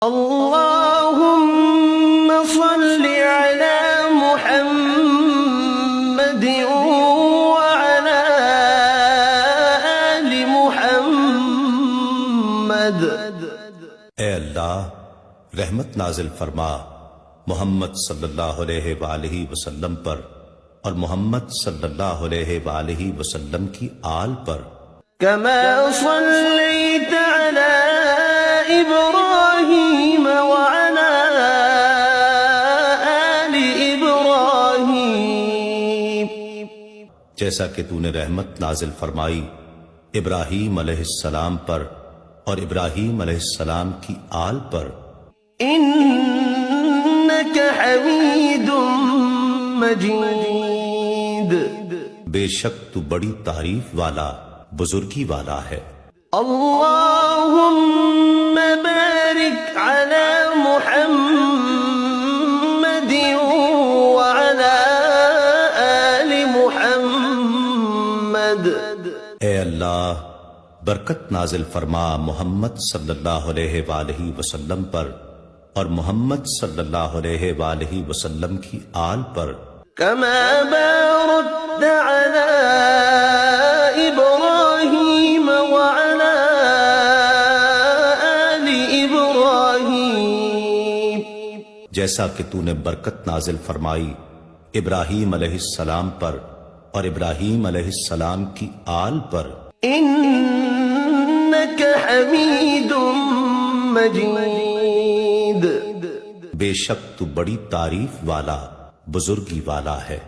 اللهم صل على محمد وعلى آل محمد۔ اے اللہ رحمت نازل فرما محمد صلی اللہ علیہ وآلہ وسلم پر اور محمد صلی اللہ علیہ وآلہ وسلم کی آل پر۔ كما صليت على إبراهيم وعلى آل إبراهيم، جیسا کہ تو نے رحمت نازل فرمائی ابراہیم علیہ السلام پر اور ابراہیم علیہ السلام کی آل پر۔ إنك حميد مجيد، بے شک تو بڑی تعریف والا بزرگی والا ہے۔ اللهم بارك على محمد وعلى آل محمد۔ اے اللہ برکت نازل فرما محمد صلی اللہ علیہ وآلہ وسلم پر اور محمد صلی اللہ علیہ وآلہ وسلم کی آل پر۔ كما باركت على إبراهيم وعلى آل إبراهيم، جیسا کہ تو نے برکت نازل فرمائی ابراہیم علیہ السلام پر اور ابراہیم علیہ السلام کی آل پر۔ إنك حميد مجيد، بے شک تو بڑی تعریف والا بزرگی والا ہے۔